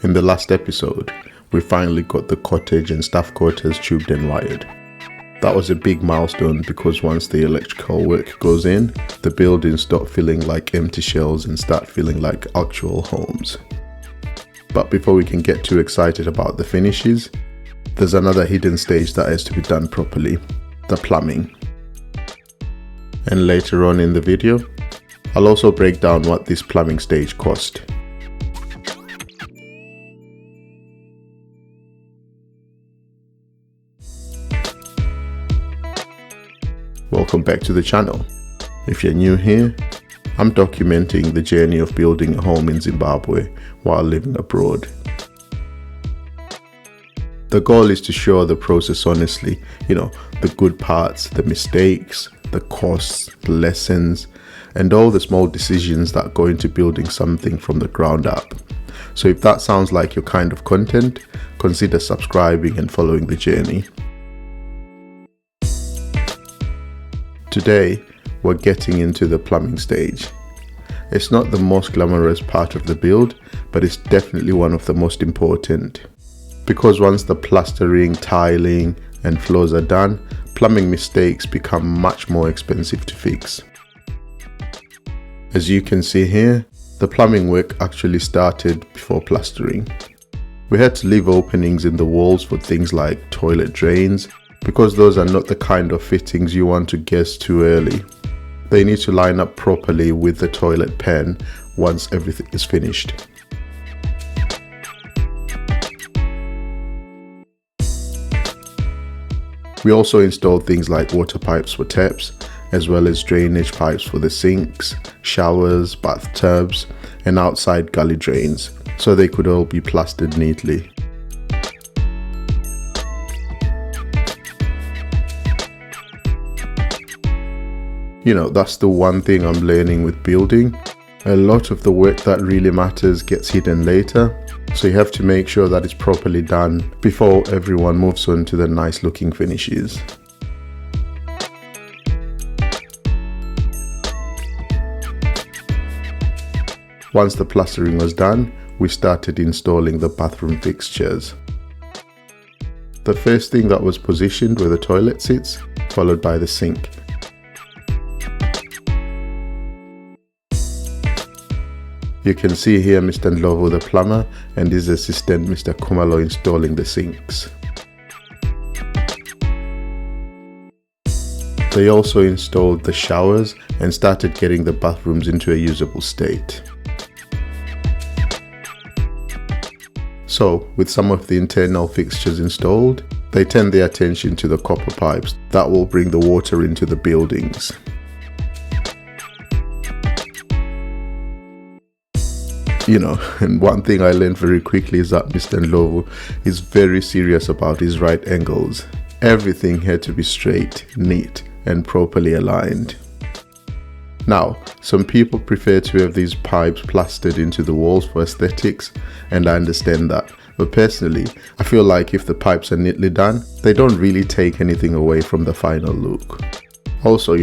In the last episode, we finally got the cottage and staff quarters tubed and wired. That was a big milestone because once the electrical work goes in, the buildings stop feeling like empty shells and start feeling like actual homes. But before we can get too excited about the finishes, there's another hidden stage that has to be done properly, the plumbing. And later on in the video, I'll also break down what this plumbing stage cost. Welcome back to the channel. If you're new here, I'm documenting the journey of building a home in Zimbabwe while living abroad. The goal is to show the process honestly, the good parts, the mistakes, the costs, the lessons, and all the small decisions that go into building something from the ground up. So if that sounds like your kind of content, consider subscribing and following the journey. Today, we're getting into the plumbing stage. It's not the most glamorous part of the build, but it's definitely one of the most important. Because once the plastering, tiling, and floors are done, plumbing mistakes become much more expensive to fix. As you can see here, the plumbing work actually started before plastering. We had to leave openings in the walls for things like toilet drains, because those are not the kind of fittings you want to guess too early. They need to line up properly with the toilet pen once everything is finished. We also installed things like water pipes for taps, as well as drainage pipes for the sinks, showers, bathtubs, and outside gully drains, so they could all be plastered neatly. That's the one thing I'm learning with building. A lot of the work that really matters gets hidden later, so you have to make sure that it's properly done before everyone moves on to the nice looking finishes. Once the plastering was done, we started installing the bathroom fixtures. The first thing that was positioned were the toilet seats, followed by the sink. You can see here Mr. Mtho the plumber and his assistant Mr. Kumalo installing the sinks. They also installed the showers and started getting the bathrooms into a usable state. So, with some of the internal fixtures installed, they turned their attention to the copper pipes that will bring the water into the buildings. And one thing I learned very quickly is that Mr. Mtho is very serious about his right angles. Everything had to be straight, neat, and properly aligned. Now, some people prefer to have these pipes plastered into the walls for aesthetics, and I understand that. But personally, I feel like if the pipes are neatly done, they don't really take anything away from the final look. Also,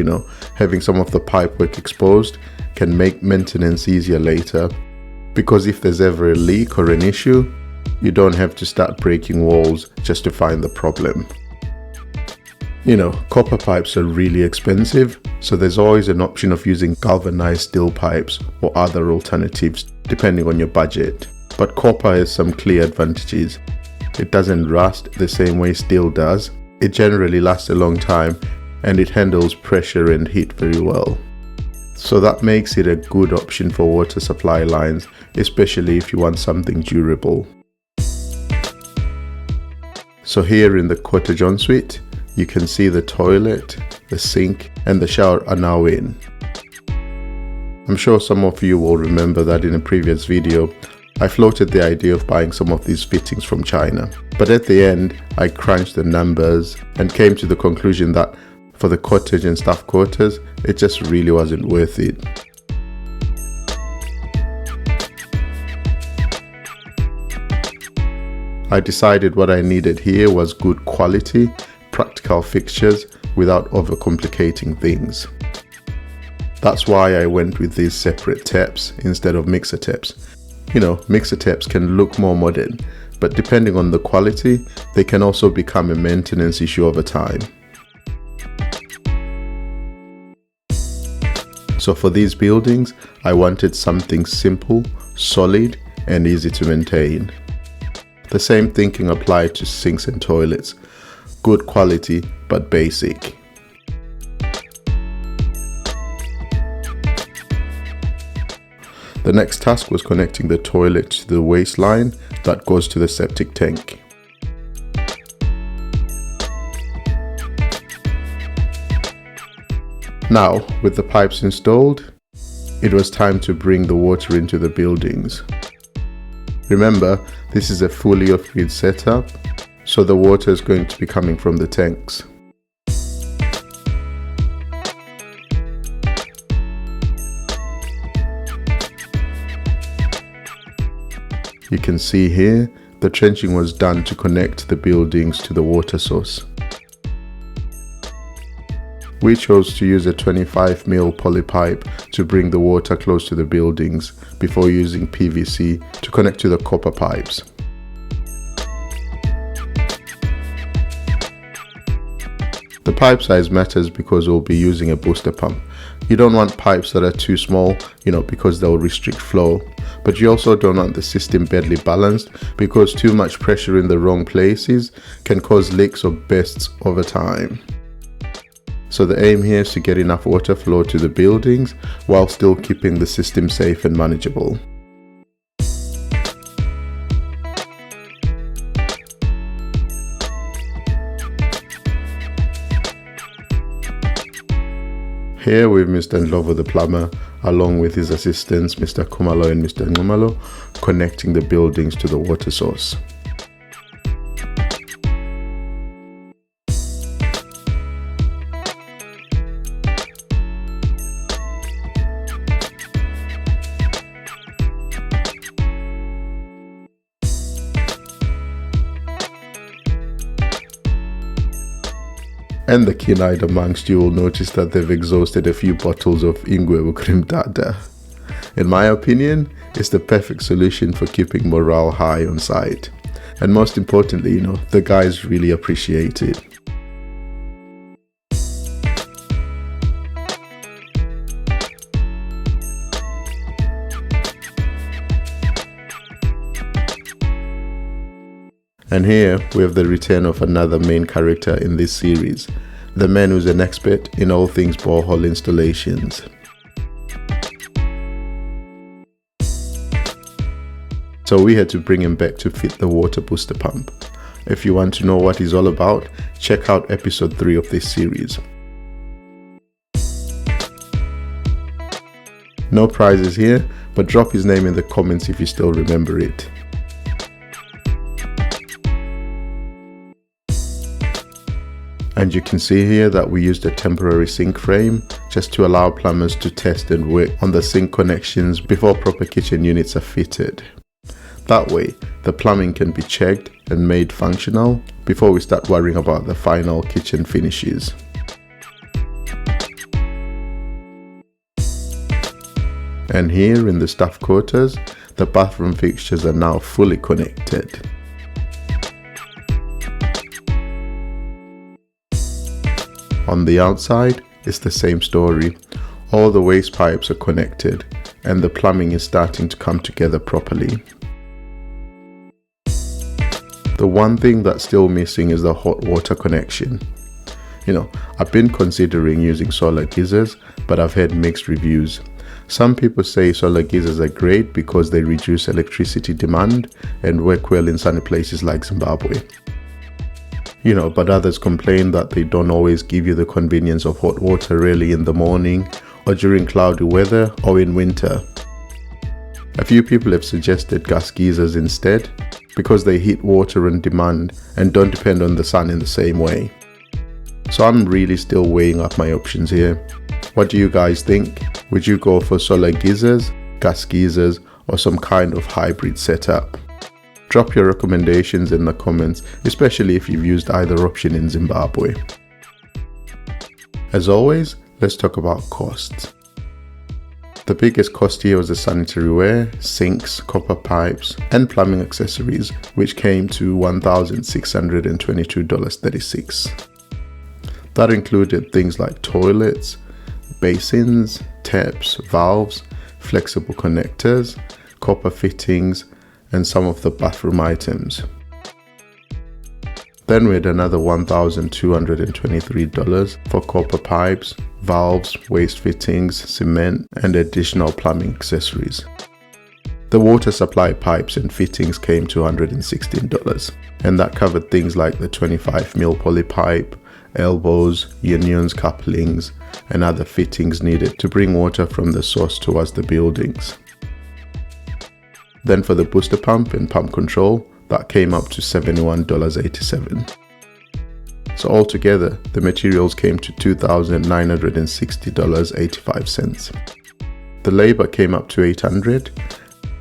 having some of the pipework exposed can make maintenance easier later, because if there's ever a leak or an issue, you don't have to start breaking walls just to find the problem. Copper pipes are really expensive, so there's always an option of using galvanized steel pipes or other alternatives depending on your budget. But copper has some clear advantages. It doesn't rust the same way steel does, it generally lasts a long time, and it handles pressure and heat very well. So that makes it a good option for water supply lines, especially if you want something durable. So here in the cottage ensuite, you can see the toilet, the sink, and the shower are now in. I'm sure some of you will remember that in a previous video, I floated the idea of buying some of these fittings from China. But at the end, I crunched the numbers and came to the conclusion that for the cottage and staff quarters, it just really wasn't worth it. I decided what I needed here was good quality, practical fixtures without overcomplicating things. That's why I went with these separate taps instead of mixer taps. Mixer taps can look more modern, but depending on the quality, they can also become a maintenance issue over time. So for these buildings, I wanted something simple, solid, and easy to maintain. The same thinking applied to sinks and toilets. Good quality, but basic. The next task was connecting the toilet to the waste line that goes to the septic tank. Now, with the pipes installed, it was time to bring the water into the buildings. Remember, this is a fully off-grid setup, so the water is going to be coming from the tanks. You can see here, the trenching was done to connect the buildings to the water source. We chose to use a 25mm poly pipe to bring the water close to the buildings before using PVC to connect to the copper pipes. The pipe size matters because we'll be using a booster pump. You don't want pipes that are too small, because they'll restrict flow. But you also don't want the system badly balanced because too much pressure in the wrong places can cause leaks or bursts over time. So the aim here is to get enough water flow to the buildings while still keeping the system safe and manageable. Here with Mr. Mtho the plumber, along with his assistants Mr. Kumalo and Mr. Ngumalo, connecting the buildings to the water source. And the keen-eyed amongst you will notice that they've exhausted a few bottles of Ingwebu Cream Dada. In my opinion, it's the perfect solution for keeping morale high on site. And most importantly, the guys really appreciate it. And here we have the return of another main character in this series, the man who's an expert in all things borehole installations. So we had to bring him back to fit the water booster pump. If you want to know what he's all about, check out episode 3 of this series. No prizes here, but drop his name in the comments if you still remember it. And you can see here that we used a temporary sink frame just to allow plumbers to test and work on the sink connections before proper kitchen units are fitted. That way, the plumbing can be checked and made functional before we start worrying about the final kitchen finishes. And here in the staff quarters, the bathroom fixtures are now fully connected. On the outside, it's the same story. All the waste pipes are connected and the plumbing is starting to come together properly. The one thing that's still missing is the hot water connection. I've been considering using solar geysers, but I've had mixed reviews. Some people say solar geysers are great because they reduce electricity demand and work well in sunny places like Zimbabwe. But others complain that they don't always give you the convenience of hot water early in the morning or during cloudy weather or in winter. A few people have suggested gas geysers instead because they heat water on demand and don't depend on the sun in the same way. So I'm really still weighing up my options here. What do you guys think? Would you go for solar geysers, gas geysers, or some kind of hybrid setup? Drop your recommendations in the comments, especially if you've used either option in Zimbabwe. As always, let's talk about costs. The biggest cost here was the sanitary ware, sinks, copper pipes, and plumbing accessories, which came to $1,622.36. That included things like toilets, basins, taps, valves, flexible connectors, copper fittings, and some of the bathroom items. Then we had another $1,223 for copper pipes, valves, waste fittings, cement, and additional plumbing accessories. The water supply pipes and fittings came to $116, and that covered things like the 25mm poly pipe, elbows, unions, couplings, and other fittings needed to bring water from the source towards the buildings. Then for the booster pump and pump control, that came up to $71.87. So altogether, the materials came to $2,960.85. The labor came up to $800,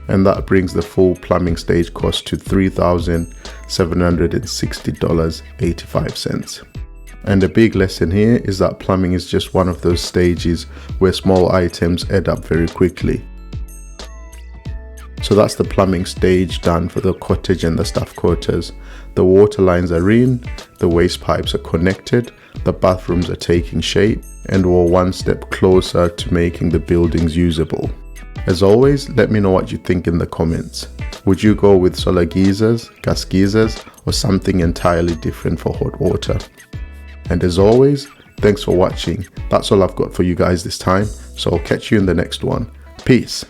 and that brings the full plumbing stage cost to $3,760.85. And a big lesson here is that plumbing is just one of those stages where small items add up very quickly. So that's the plumbing stage done for the cottage and the staff quarters. The water lines are in, the waste pipes are connected, the bathrooms are taking shape, and we're one step closer to making the buildings usable. As always, let me know what you think in the comments. Would you go with solar geysers, gas geysers, or something entirely different for hot water? And as always, thanks for watching. That's all I've got for you guys this time, so I'll catch you in the next one. Peace.